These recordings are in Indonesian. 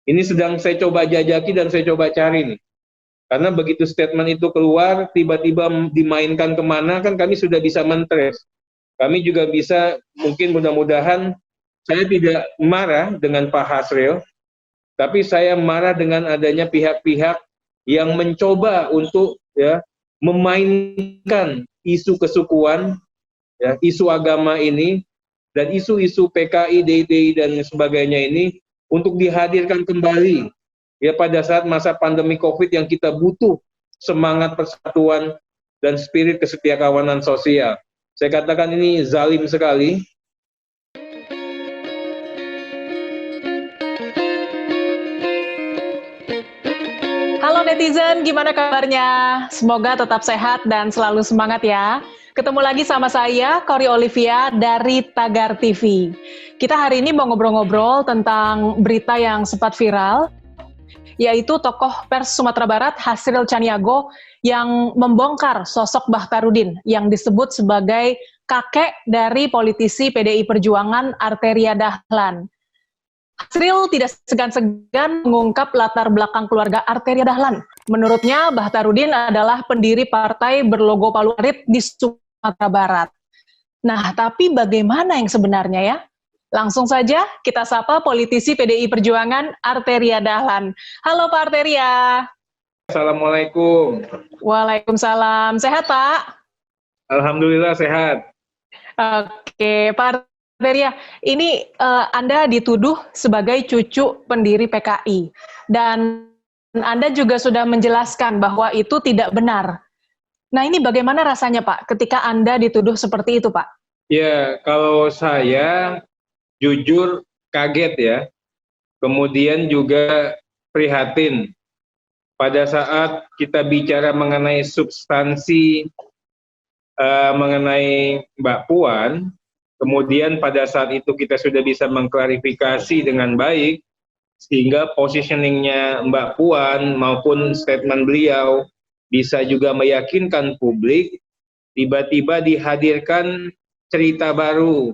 Ini sedang saya coba jajaki dan saya coba cari nih. Karena begitu statement itu keluar, tiba-tiba dimainkan kemana, kan kami sudah bisa men-trace. Kami juga bisa, mungkin mudah-mudahan, saya tidak marah dengan Pak Hasril, tapi saya marah dengan adanya pihak-pihak yang mencoba untuk memainkan isu kesukuan, isu agama ini, dan isu-isu PKI, DITI, dan sebagainya ini untuk dihadirkan kembali pada saat masa pandemi COVID yang kita butuh semangat persatuan dan spirit kesetiakawanan sosial. Saya katakan ini zalim sekali. Halo netizen, gimana kabarnya? Semoga tetap sehat dan selalu semangat ya. Ketemu lagi sama saya, Kori Olivia dari Tagar TV. Kita hari ini mau ngobrol-ngobrol tentang berita yang sempat viral, yaitu tokoh pers Sumatera Barat Hasril Tjaniago yang membongkar sosok Bakhtarudin yang disebut sebagai kakek dari politisi PDI Perjuangan Arteria Dahlan. Hasril tidak segan-segan mengungkap latar belakang keluarga Arteria Dahlan. Menurutnya, Bakhtarudin adalah pendiri partai berlogo palu arit di Sumatera Barat. Nah, tapi bagaimana yang sebenarnya ya? Langsung saja kita sapa politisi PDI Perjuangan Arteria Dahlan. Halo Pak Arteria. Assalamualaikum. Waalaikumsalam. Sehat Pak? Alhamdulillah sehat. Oke, Pak Arteria, ini Anda dituduh sebagai cucu pendiri PKI. Dan Anda juga sudah menjelaskan bahwa itu tidak benar. Nah ini bagaimana rasanya Pak ketika Anda dituduh seperti itu Pak? Ya, kalau saya jujur kaget ya, kemudian juga prihatin pada saat kita bicara mengenai substansi mengenai Mbak Puan, kemudian pada saat itu kita sudah bisa mengklarifikasi dengan baik, sehingga positioningnya Mbak Puan maupun statement beliau bisa juga meyakinkan publik, tiba-tiba dihadirkan cerita baru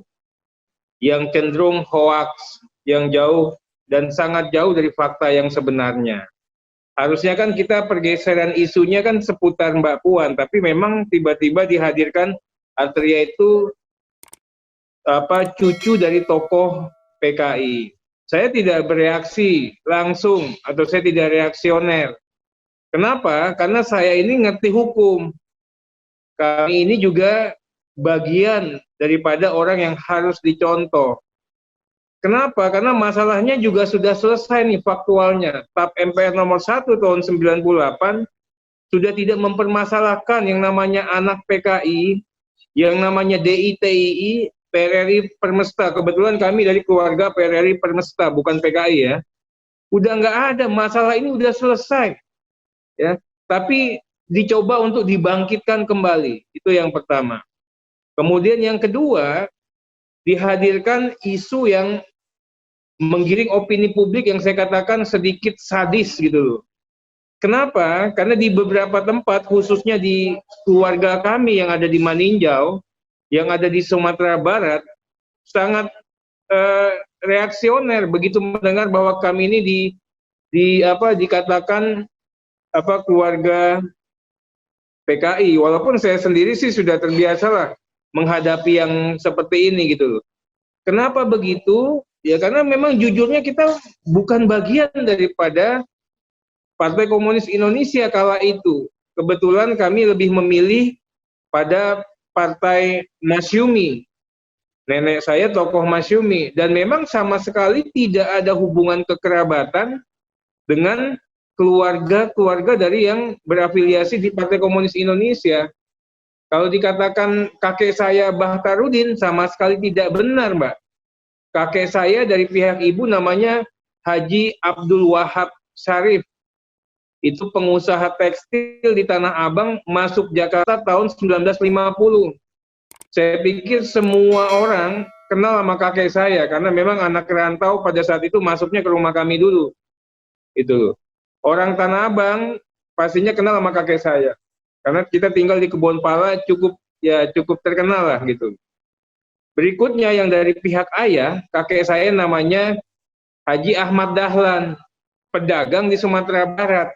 yang cenderung hoax, yang jauh dan sangat jauh dari fakta yang sebenarnya. Harusnya kan kita pergeseran isunya kan seputar Mbak Puan, tapi memang tiba-tiba dihadirkan Arteria itu cucu dari tokoh PKI. Saya tidak bereaksi langsung atau saya tidak reaksioner. Kenapa? Karena saya ini ngerti hukum. Kami ini juga bagian daripada orang yang harus dicontoh. Kenapa? Karena masalahnya juga sudah selesai nih faktualnya. TAP MPR nomor 1 tahun 98 sudah tidak mempermasalahkan yang namanya anak PKI, yang namanya DITII, PRRI Permesta. Kebetulan kami dari keluarga PRRI Permesta, bukan PKI ya. Udah nggak ada, masalah ini udah selesai. Ya, tapi dicoba untuk dibangkitkan kembali. Itu yang pertama. Kemudian yang kedua, dihadirkan isu yang menggiring opini publik yang saya katakan sedikit sadis gitu loh. Kenapa? Karena di beberapa tempat, khususnya di keluarga kami yang ada di Maninjau, yang ada di Sumatera Barat, sangat reaksioner begitu mendengar bahwa kami ini dikatakan keluarga PKI. Walaupun saya sendiri sih sudah terbiasa lah menghadapi yang seperti ini gitu loh. Kenapa begitu? Ya karena memang jujurnya kita bukan bagian daripada Partai Komunis Indonesia kala itu. Kebetulan kami lebih memilih pada Partai Masyumi. Nenek saya tokoh Masyumi. Dan memang sama sekali tidak ada hubungan kekerabatan dengan keluarga-keluarga dari yang berafiliasi di Partai Komunis Indonesia. Kalau dikatakan kakek saya Bakhtarudin, sama sekali tidak benar, Mbak. Kakek saya dari pihak ibu namanya Haji Abdul Wahab Syarif. Itu pengusaha tekstil di Tanah Abang, masuk Jakarta tahun 1950. Saya pikir semua orang kenal sama kakek saya, karena memang anak rantau pada saat itu masuknya ke rumah kami dulu. Itu orang Tanah Abang pastinya kenal sama kakek saya. Karena kita tinggal di Kebon Pala cukup terkenal lah gitu. Berikutnya yang dari pihak ayah, kakek saya namanya Haji Ahmad Dahlan. pedagang di Sumatera Barat.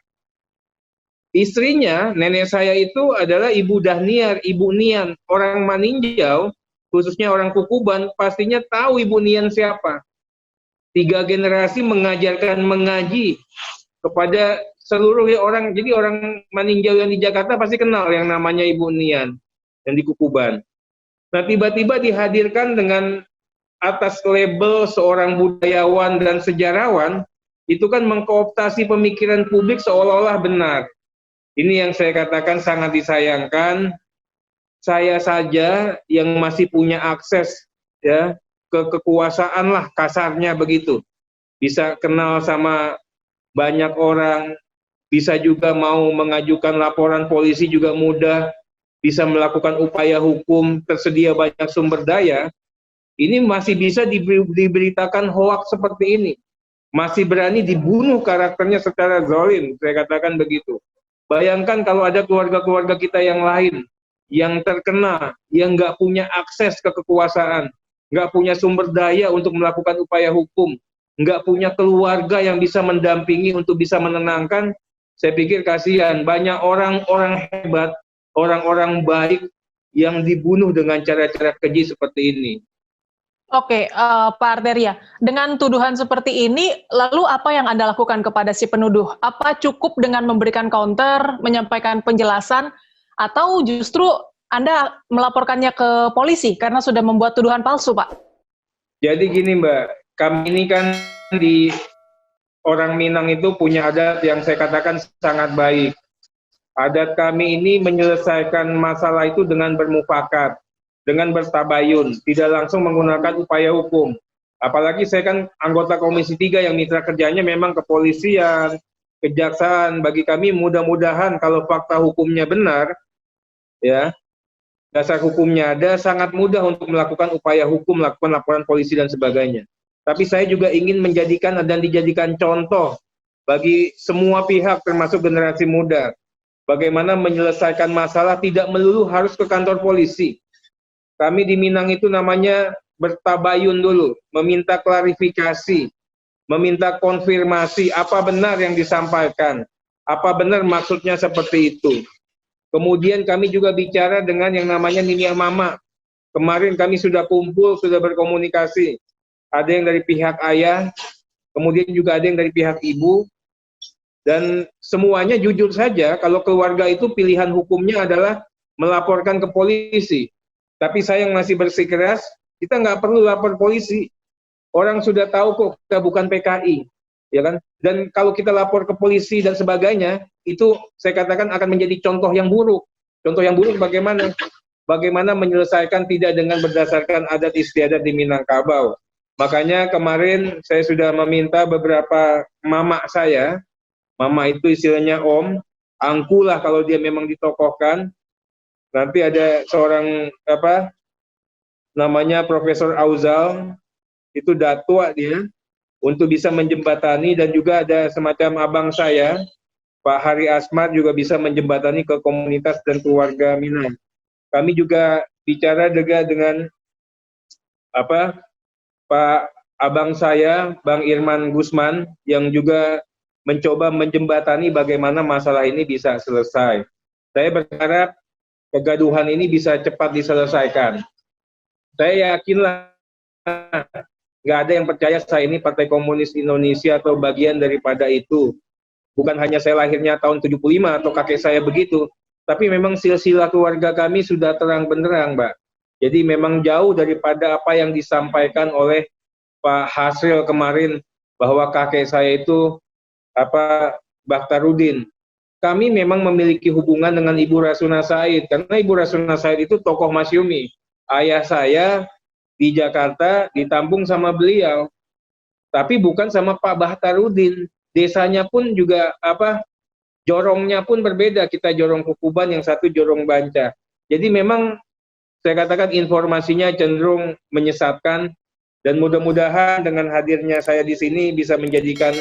Istrinya, nenek saya itu adalah Ibu Dahniar, Ibu Nian, orang Maninjau, khususnya orang Kukuban, pastinya tahu Ibu Nian siapa. 3 generasi mengajarkan mengaji kepada seluruh orang. Jadi orang Maninjau yang di Jakarta pasti kenal yang namanya Ibu Nian yang di Kukuban. Nah, tiba-tiba dihadirkan dengan atas label seorang budayawan dan sejarawan, itu kan mengkooptasi pemikiran publik seolah-olah benar. Ini yang saya katakan sangat disayangkan. Saya saja yang masih punya akses ya ke kekuasaan lah, kasarnya begitu. Bisa kenal sama banyak orang, bisa juga mau mengajukan laporan polisi juga mudah, bisa melakukan upaya hukum, tersedia banyak sumber daya. Ini masih bisa diberitakan hoaks seperti ini. Masih berani dibunuh karakternya secara zalim, saya katakan begitu. Bayangkan kalau ada keluarga-keluarga kita yang lain, yang terkena, yang nggak punya akses ke kekuasaan, nggak punya sumber daya untuk melakukan upaya hukum, nggak punya keluarga yang bisa mendampingi untuk bisa menenangkan, saya pikir kasihan. Banyak orang-orang hebat, orang-orang baik yang dibunuh dengan cara-cara keji seperti ini. Oke, Pak Arteria, dengan tuduhan seperti ini, lalu apa yang Anda lakukan kepada si penuduh? Apa cukup dengan memberikan counter, menyampaikan penjelasan, atau justru Anda melaporkannya ke polisi karena sudah membuat tuduhan palsu, Pak? Jadi gini Mbak, kami ini kan di orang Minang itu punya adat yang saya katakan sangat baik. Adat kami ini menyelesaikan masalah itu dengan bermufakat, dengan bertabayun, tidak langsung menggunakan upaya hukum. Apalagi saya kan anggota Komisi 3 yang mitra kerjanya memang kepolisian, kejaksaan. Bagi kami mudah-mudahan kalau fakta hukumnya benar, ya, dasar hukumnya ada, sangat mudah untuk melakukan upaya hukum, melakukan laporan polisi dan sebagainya. Tapi saya juga ingin menjadikan dan dijadikan contoh bagi semua pihak termasuk generasi muda. Bagaimana menyelesaikan masalah tidak melulu harus ke kantor polisi. Kami di Minang itu namanya bertabayun dulu, meminta klarifikasi, meminta konfirmasi apa benar yang disampaikan, apa benar maksudnya seperti itu. Kemudian kami juga bicara dengan yang namanya Niniah Mama. Kemarin kami sudah kumpul, sudah berkomunikasi. Ada yang dari pihak ayah, kemudian juga ada yang dari pihak ibu. Dan semuanya jujur saja, kalau keluarga itu pilihan hukumnya adalah melaporkan ke polisi. Tapi saya yang masih bersikeras, kita nggak perlu lapor polisi. Orang sudah tahu kok kita bukan PKI, ya kan? Dan kalau kita lapor ke polisi dan sebagainya, itu saya katakan akan menjadi contoh yang buruk. Contoh yang buruk bagaimana? Bagaimana menyelesaikan tidak dengan berdasarkan adat istiadat di Minangkabau. Makanya kemarin saya sudah meminta beberapa mama saya, mama itu istilahnya om, angkulah kalau dia memang ditokohkan. Nanti ada seorang namanya Profesor Auzal, itu datua dia, untuk bisa menjembatani, dan juga ada semacam abang saya, Pak Hari Asmar, juga bisa menjembatani ke komunitas dan keluarga Minang. Kami juga bicara juga dengan Pak abang saya, Bang Irman Gusman, yang juga mencoba menjembatani bagaimana masalah ini bisa selesai. Saya berharap kegaduhan ini bisa cepat diselesaikan. Saya yakinlah nggak ada yang percaya saya ini Partai Komunis Indonesia atau bagian daripada itu. Bukan hanya saya lahirnya tahun 75 atau kakek saya begitu, tapi memang silsilah keluarga kami sudah terang benderang, Mbak. Jadi memang jauh daripada apa yang disampaikan oleh Pak Hasril kemarin bahwa kakek saya itu Bakhtarudin. Kami memang memiliki hubungan dengan Ibu Rasuna Said, karena Ibu Rasuna Said itu tokoh Masyumi. Ayah saya di Jakarta ditampung sama beliau, tapi bukan sama Pak Bakhtarudin. Desanya pun juga jorongnya pun berbeda. Kita jorong Kukuban, yang satu jorong Banca. Jadi memang saya katakan informasinya cenderung menyesatkan, dan mudah-mudahan dengan hadirnya saya di sini bisa menjadikan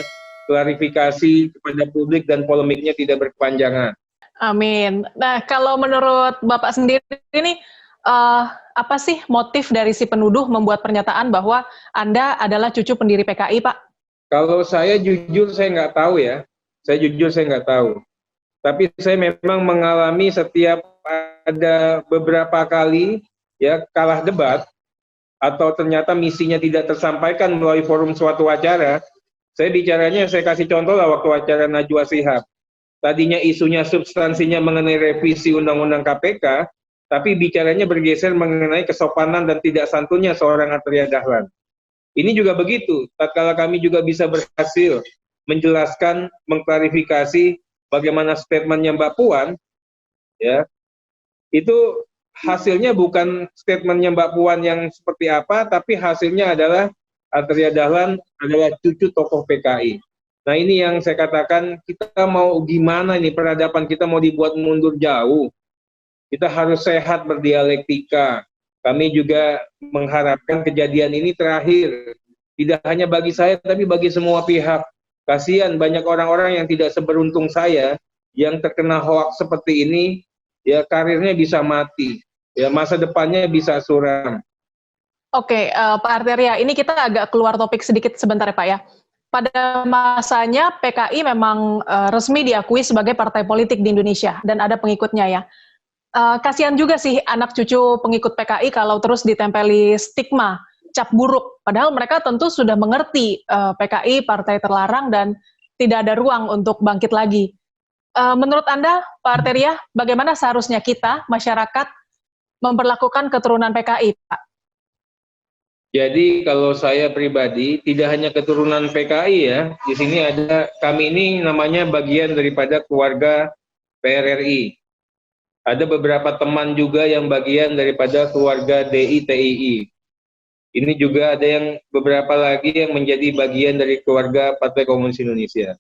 klarifikasi kepada publik dan polemiknya tidak berkepanjangan. Amin. Nah, kalau menurut Bapak sendiri ini, apa sih motif dari si penuduh membuat pernyataan bahwa Anda adalah cucu pendiri PKI, Pak? Kalau saya jujur saya nggak tahu ya. Saya jujur saya nggak tahu. Tapi saya memang mengalami setiap ada beberapa kali ya kalah debat atau ternyata misinya tidak tersampaikan melalui forum suatu acara. Saya bicaranya, saya kasih contoh lah waktu acara Najwa Shihab. Tadinya isunya substansinya mengenai revisi Undang-Undang KPK, tapi bicaranya bergeser mengenai kesopanan dan tidak santunnya seorang Arteria Dahlan. Ini juga begitu, tatkala kami juga bisa berhasil menjelaskan, mengklarifikasi bagaimana statementnya Mbak Puan, ya, itu hasilnya bukan statementnya Mbak Puan yang seperti apa, tapi hasilnya adalah Arteria Dahlan adalah cucu tokoh PKI. Nah ini yang saya katakan, kita mau gimana nih, peradaban kita mau dibuat mundur jauh. Kita harus sehat berdialektika. Kami juga mengharapkan kejadian ini terakhir. Tidak hanya bagi saya, tapi bagi semua pihak. Kasihan banyak orang-orang yang tidak seberuntung saya, yang terkena hoaks seperti ini, ya karirnya bisa mati. Ya masa depannya bisa suram. Oke, Pak Arteria, ini kita agak keluar topik sedikit sebentar ya Pak ya. Pada masanya PKI memang resmi diakui sebagai partai politik di Indonesia dan ada pengikutnya ya. Kasihan juga sih anak cucu pengikut PKI kalau terus ditempeli stigma, cap buruk. Padahal mereka tentu sudah mengerti PKI partai terlarang dan tidak ada ruang untuk bangkit lagi. Menurut Anda, Pak Arteria, bagaimana seharusnya kita, masyarakat, memperlakukan keturunan PKI, Pak? Jadi kalau saya pribadi tidak hanya keturunan PKI ya, di sini ada kami ini namanya bagian daripada keluarga PRRI. Ada beberapa teman juga yang bagian daripada keluarga DI-TII. Ini juga ada yang beberapa lagi yang menjadi bagian dari keluarga Partai Komunis Indonesia.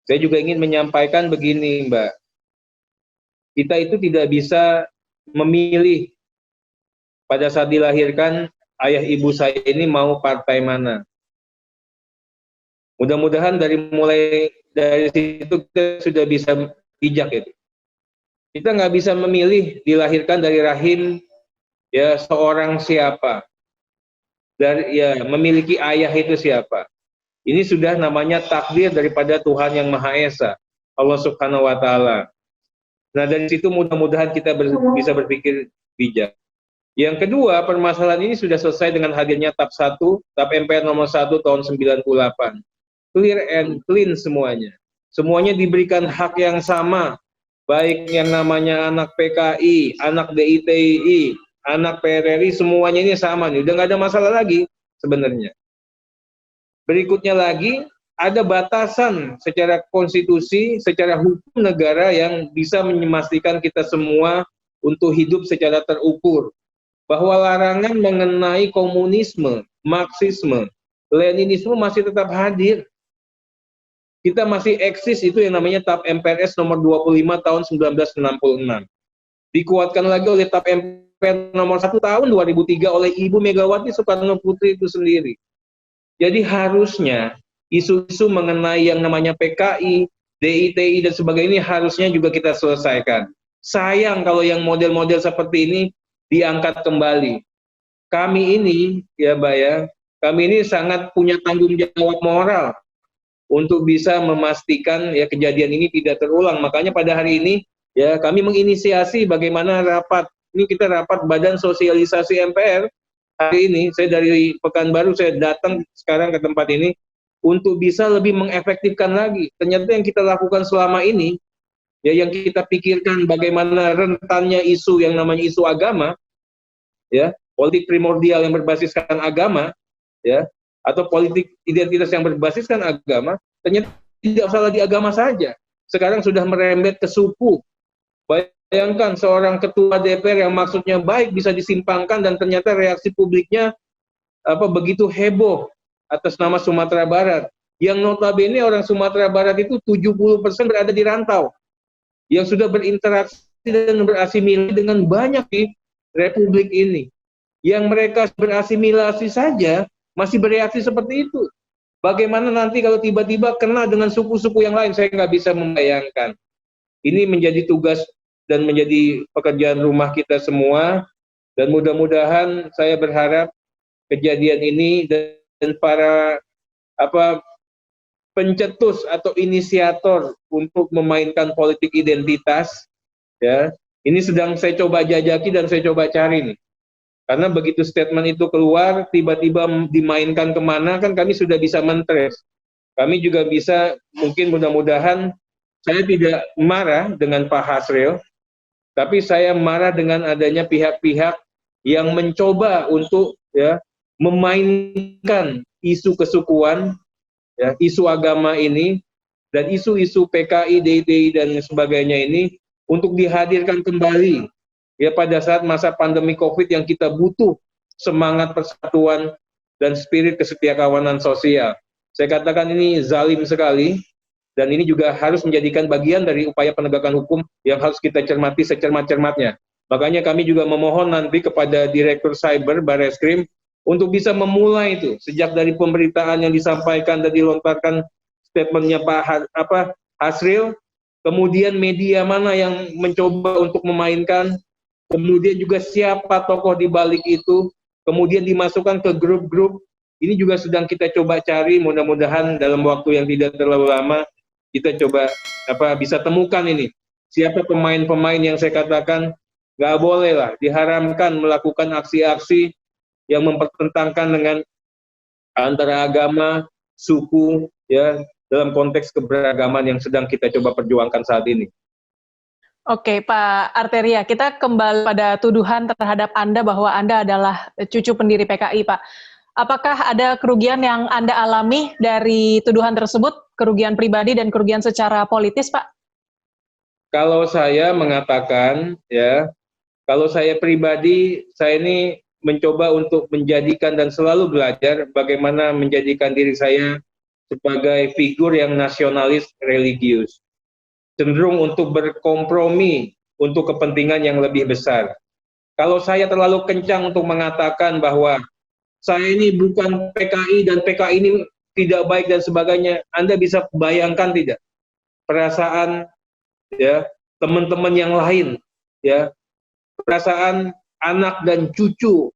Saya juga ingin menyampaikan begini, Mbak. Kita itu tidak bisa memilih pada saat dilahirkan ayah ibu saya ini mau partai mana. Mudah-mudahan mulai dari situ kita sudah bisa bijak itu. Kita nggak bisa memilih dilahirkan dari rahim ya seorang siapa, dari ya memiliki ayah itu siapa. Ini sudah namanya takdir daripada Tuhan yang Maha Esa, Allah Subhanahu Wa Taala. Nah dari situ mudah-mudahan kita bisa berpikir bijak. Yang kedua, permasalahan ini sudah selesai dengan hadirnya TAP 1, TAP MPR nomor 1 tahun 98. Clear and clean semuanya. Semuanya diberikan hak yang sama, baik yang namanya anak PKI, anak DITI, anak PRRI, semuanya ini sama nih. Udah nggak ada masalah lagi sebenarnya. Berikutnya lagi, ada batasan secara konstitusi, secara hukum negara yang bisa memastikan kita semua untuk hidup secara terukur. Bahwa larangan mengenai komunisme, Marxisme, Leninisme masih tetap hadir. Kita masih eksis itu yang namanya TAP MPRS nomor 25 tahun 1966. Dikuatkan lagi oleh TAP MPR nomor 1 tahun 2003 oleh Ibu Megawati Soekarno Putri itu sendiri. Jadi harusnya isu-isu mengenai yang namanya PKI, DITI dan sebagainya ini harusnya juga kita selesaikan. Sayang kalau yang model-model seperti ini diangkat kembali. Kami ini, ya Mbak ya, kami ini sangat punya tanggung jawab moral untuk bisa memastikan ya kejadian ini tidak terulang. Makanya pada hari ini ya kami menginisiasi bagaimana rapat. Ini kita rapat Badan Sosialisasi MPR. Hari ini saya dari Pekanbaru saya datang sekarang ke tempat ini untuk bisa lebih mengefektifkan lagi. Ternyata yang kita lakukan selama ini ya yang kita pikirkan bagaimana rentannya isu yang namanya isu agama, ya politik primordial yang berbasiskan agama, ya atau politik identitas yang berbasiskan agama, ternyata tidak salah di agama saja. Sekarang sudah merembet ke suku. Bayangkan seorang ketua DPR yang maksudnya baik bisa disimpangkan dan ternyata reaksi publiknya begitu heboh atas nama Sumatera Barat. Yang notabene orang Sumatera Barat itu 70% berada di rantau. Yang sudah berinteraksi dan berasimilasi dengan banyak di Republik ini. Yang mereka berasimilasi saja masih bereaksi seperti itu. Bagaimana nanti kalau tiba-tiba kena dengan suku-suku yang lain, saya nggak bisa membayangkan. Ini menjadi tugas dan menjadi pekerjaan rumah kita semua. Dan mudah-mudahan saya berharap kejadian ini dan para pencetus atau inisiator untuk memainkan politik identitas, ya. Ini sedang saya coba jajaki dan saya coba cari nih. Karena begitu statement itu keluar, tiba-tiba dimainkan kemana, kan kami sudah bisa mentrace. Kami juga bisa, mungkin mudah-mudahan, saya tidak marah dengan Pak Hasril, tapi saya marah dengan adanya pihak-pihak yang mencoba untuk ya memainkan isu kesukuan, ya, isu agama ini, dan isu-isu PKI, DITI, dan sebagainya ini untuk dihadirkan kembali ya pada saat masa pandemi COVID yang kita butuh semangat persatuan dan spirit kesetiakawanan sosial. Saya katakan ini zalim sekali, dan ini juga harus menjadikan bagian dari upaya penegakan hukum yang harus kita cermati secermat-cermatnya. Makanya kami juga memohon nanti kepada Direktur Cyber Barreskrim untuk bisa memulai itu sejak dari pemberitaan yang disampaikan dan dilontarkan statementnya Pak Hasril, kemudian media mana yang mencoba untuk memainkan, kemudian juga siapa tokoh di balik itu, kemudian dimasukkan ke grup-grup. Ini juga sedang kita coba cari, mudah-mudahan dalam waktu yang tidak terlalu lama kita coba bisa temukan ini. Siapa pemain-pemain yang saya katakan nggak boleh lah, diharamkan melakukan aksi-aksi yang mempertentangkan dengan antara agama, suku, ya, dalam konteks keberagaman yang sedang kita coba perjuangkan saat ini. Oke, Pak Arteria, kita kembali pada tuduhan terhadap Anda bahwa Anda adalah cucu pendiri PKI, Pak. Apakah ada kerugian yang Anda alami dari tuduhan tersebut, kerugian pribadi dan kerugian secara politis, Pak? Kalau saya mengatakan, ya, kalau saya pribadi, saya ini mencoba untuk menjadikan dan selalu belajar bagaimana menjadikan diri saya sebagai figur yang nasionalis religius. Cenderung untuk berkompromi untuk kepentingan yang lebih besar. Kalau saya terlalu kencang untuk mengatakan bahwa saya ini bukan PKI dan PKI ini tidak baik dan sebagainya, Anda bisa bayangkan tidak perasaan ya teman-teman yang lain, ya, perasaan anak dan cucu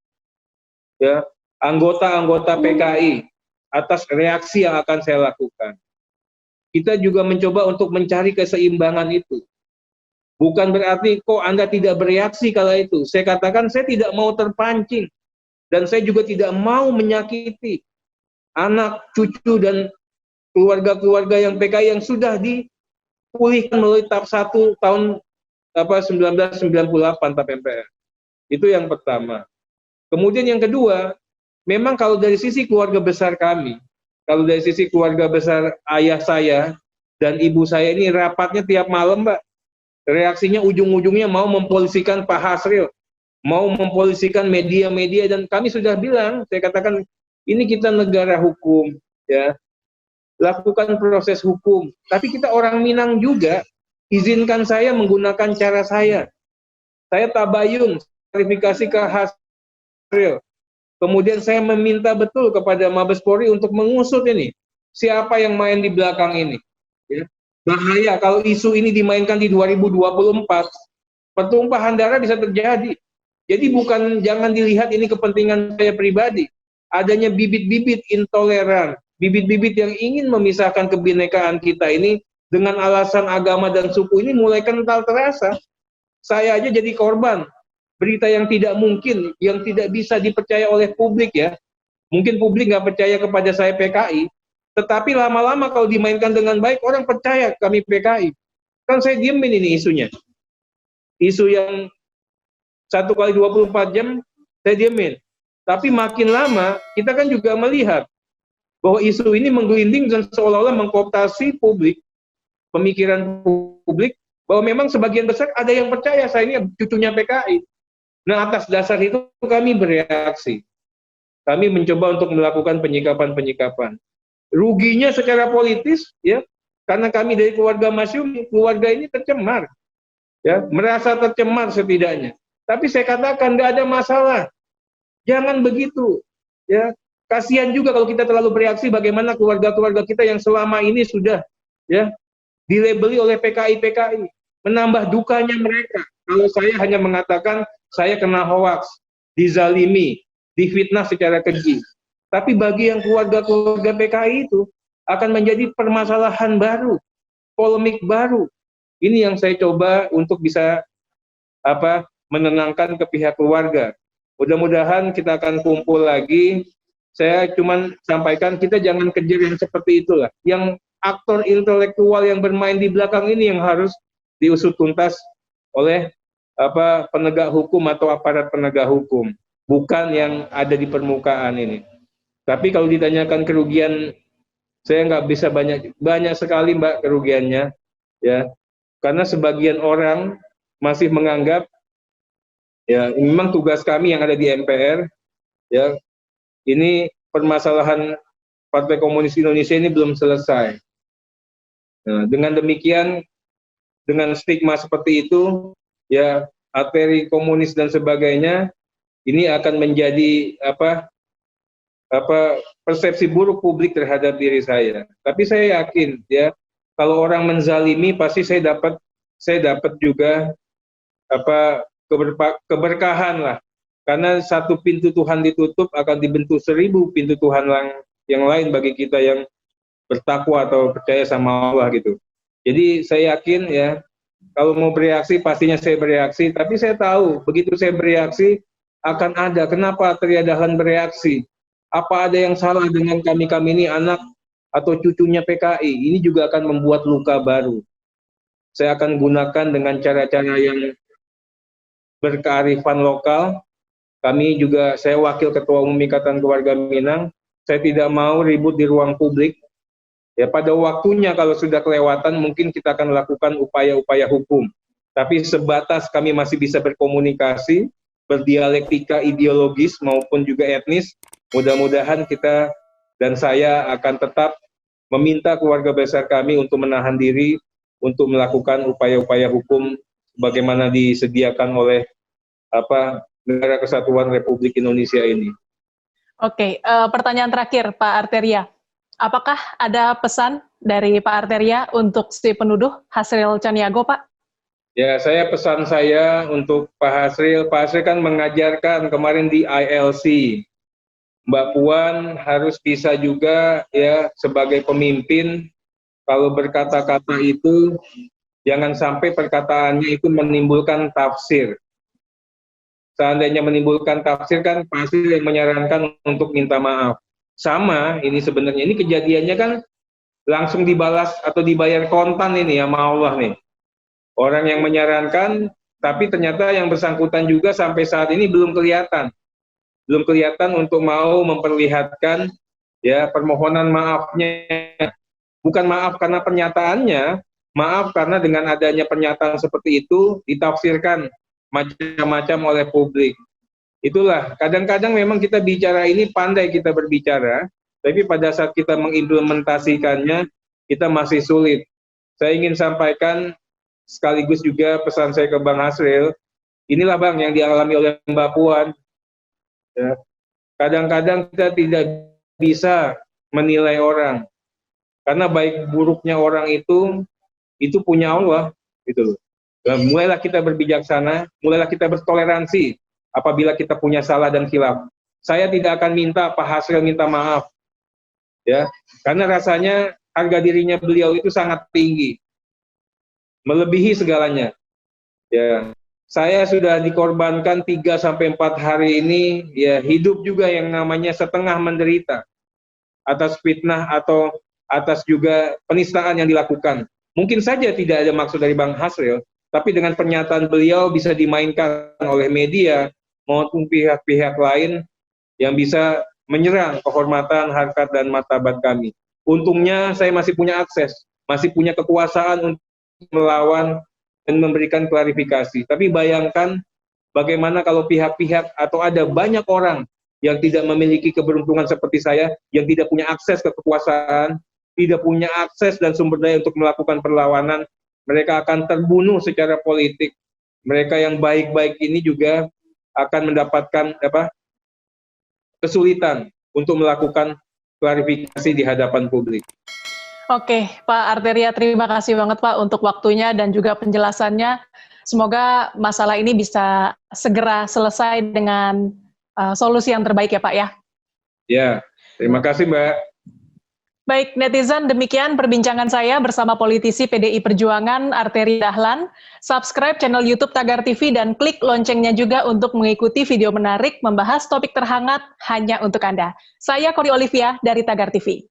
ya anggota-anggota PKI atas reaksi yang akan saya lakukan. Kita juga mencoba untuk mencari keseimbangan itu. Bukan berarti kok Anda tidak bereaksi kala itu. Saya katakan saya tidak mau terpancing. Dan saya juga tidak mau menyakiti anak, cucu, dan keluarga-keluarga yang PKI yang sudah dipulihkan melalui tahap 1 tahun 1998 TAP MPR. Itu yang pertama. Kemudian yang kedua, memang kalau dari sisi keluarga besar kami, kalau dari sisi keluarga besar ayah saya dan ibu saya ini rapatnya tiap malam, Mbak. Reaksinya ujung-ujungnya mau mempolisikan Pak Hasril, mau mempolisikan media-media, dan kami sudah bilang, saya katakan ini kita negara hukum, ya, lakukan proses hukum. Tapi kita orang Minang juga, izinkan saya menggunakan cara saya. Saya tabayun, klarifikasi ke Hasril. Kemudian saya meminta betul kepada Mabes Polri untuk mengusut ini, siapa yang main di belakang ini. Ya. Bahaya kalau isu ini dimainkan di 2024, pertumpahan darah bisa terjadi. Jadi jangan dilihat ini kepentingan saya pribadi. Adanya bibit-bibit intoleran, bibit-bibit yang ingin memisahkan kebinekaan kita ini dengan alasan agama dan suku ini mulai kental terasa. Saya aja jadi korban berita yang tidak mungkin, yang tidak bisa dipercaya oleh publik ya. Mungkin publik nggak percaya kepada saya PKI, tetapi lama-lama kalau dimainkan dengan baik, orang percaya kami PKI. Kan saya diemin ini isunya. Isu yang 1x24 jam saya diemin. Tapi makin lama kita kan juga melihat bahwa isu ini menggelinding dan seolah-olah mengkooptasi publik, pemikiran publik, bahwa memang sebagian besar ada yang percaya saya ini cucunya PKI. Nah, atas dasar itu kami bereaksi. Kami mencoba untuk melakukan penyikapan-penyikapan. Ruginya secara politis ya, karena kami dari keluarga Masyumi, keluarga ini tercemar. Ya, merasa tercemar setidaknya. Tapi saya katakan nggak ada masalah. Jangan begitu. Ya, kasihan juga kalau kita terlalu bereaksi bagaimana keluarga-keluarga kita yang selama ini sudah ya dilabeli oleh PKI, menambah dukanya mereka. Kalau saya hanya mengatakan saya kena hoaks, dizalimi, difitnah secara keji. Tapi bagi yang keluarga-keluarga PKI itu, akan menjadi permasalahan baru, polemik baru. Ini yang saya coba untuk bisa menenangkan ke pihak keluarga. Mudah-mudahan kita akan kumpul lagi. Saya cuma sampaikan kita jangan kejar yang seperti itulah. Yang aktor intelektual yang bermain di belakang ini yang harus diusut tuntas oleh penegak hukum atau aparat penegak hukum, bukan yang ada di permukaan ini. Tapi kalau ditanyakan kerugian, saya nggak bisa banyak sekali Mbak kerugiannya, ya. Karena sebagian orang masih menganggap ya memang tugas kami yang ada di MPR, ya ini permasalahan Partai Komunis Indonesia ini belum selesai. Nah, dengan demikian, dengan stigma seperti itu, ya arteri komunis dan sebagainya, ini akan menjadi persepsi buruk publik terhadap diri saya. Tapi saya yakin, ya kalau orang menzalimi pasti saya dapat juga keberkahan lah. Karena satu pintu Tuhan ditutup akan dibentuk 1000 pintu Tuhan yang lain bagi kita yang bertakwa atau percaya sama Allah gitu. Jadi saya yakin ya kalau mau bereaksi pastinya saya bereaksi, tapi saya tahu begitu saya bereaksi akan ada kenapa Triadahan bereaksi. Apa ada yang salah dengan kami ini anak atau cucunya PKI? Ini juga akan membuat luka baru. Saya akan gunakan dengan cara-cara yang berkearifan lokal. Kami juga, saya wakil Ketua Umum Ikatan Keluarga Minang, saya tidak mau ribut di ruang publik. Ya pada waktunya kalau sudah kelewatan mungkin kita akan lakukan upaya-upaya hukum. Tapi sebatas kami masih bisa berkomunikasi, berdialektika ideologis maupun juga etnis, mudah-mudahan kita dan saya akan tetap meminta keluarga besar kami untuk menahan diri, untuk melakukan upaya-upaya hukum bagaimana disediakan oleh Negara Kesatuan Republik Indonesia ini. Oke, pertanyaan terakhir Pak Arteria. Apakah ada pesan dari Pak Arteria untuk si penuduh Hasril Caniago, Pak? Ya, pesan saya untuk Pak Hasril kan mengajarkan kemarin di ILC. Mbak Puan harus bisa juga ya sebagai pemimpin kalau berkata-kata itu jangan sampai perkataannya itu menimbulkan tafsir. Seandainya menimbulkan tafsir kan pasti yang menyarankan untuk minta maaf. Sama, ini sebenarnya ini kejadiannya kan langsung dibalas atau dibayar kontan ini sama Allah nih. Orang yang menyarankan, tapi ternyata yang bersangkutan juga sampai saat ini belum kelihatan untuk mau memperlihatkan ya permohonan maafnya. Bukan maaf karena pernyataannya, maaf karena dengan adanya pernyataan seperti itu ditafsirkan macam-macam oleh publik. Itulah, kadang-kadang memang kita bicara ini pandai kita berbicara, tapi pada saat kita mengimplementasikannya, kita masih sulit. Saya ingin sampaikan sekaligus juga pesan saya ke Bang Hasril, inilah Bang yang dialami oleh Mbak Puan. Ya. Kadang-kadang kita tidak bisa menilai orang, karena baik buruknya orang itu punya Allah, gitu loh. Dan mulailah kita berbijaksana, mulailah kita bertoleransi apabila kita punya salah dan khilaf. Saya tidak akan minta Pak Hasril minta maaf, ya, karena rasanya harga dirinya beliau itu sangat tinggi, melebihi segalanya. Ya, saya sudah dikorbankan 3-4 hari ini, ya hidup juga yang namanya setengah menderita atas fitnah atau atas juga penistaan yang dilakukan. Mungkin saja tidak ada maksud dari Bang Hasril, tapi dengan pernyataan beliau bisa dimainkan oleh media maupun pihak-pihak lain yang bisa menyerang kehormatan, harkat, dan martabat kami. Untungnya saya masih punya akses, masih punya kekuasaan untuk melawan dan memberikan klarifikasi. Tapi bayangkan bagaimana kalau pihak-pihak atau ada banyak orang yang tidak memiliki keberuntungan seperti saya, yang tidak punya akses ke kekuasaan, tidak punya akses dan sumber daya untuk melakukan perlawanan, mereka akan terbunuh secara politik. Mereka yang baik-baik ini juga akan mendapatkan kesulitan untuk melakukan klarifikasi di hadapan publik. Oke, Pak Arteria, terima kasih banget Pak untuk waktunya dan juga penjelasannya. Semoga masalah ini bisa segera selesai dengan solusi yang terbaik ya Pak ya. Ya, terima kasih Mbak. Baik, netizen, demikian perbincangan saya bersama politisi PDI Perjuangan Arteri Dahlan. Subscribe channel YouTube Tagar TV dan klik loncengnya juga untuk mengikuti video menarik membahas topik terhangat hanya untuk Anda. Saya Kori Olivia dari Tagar TV.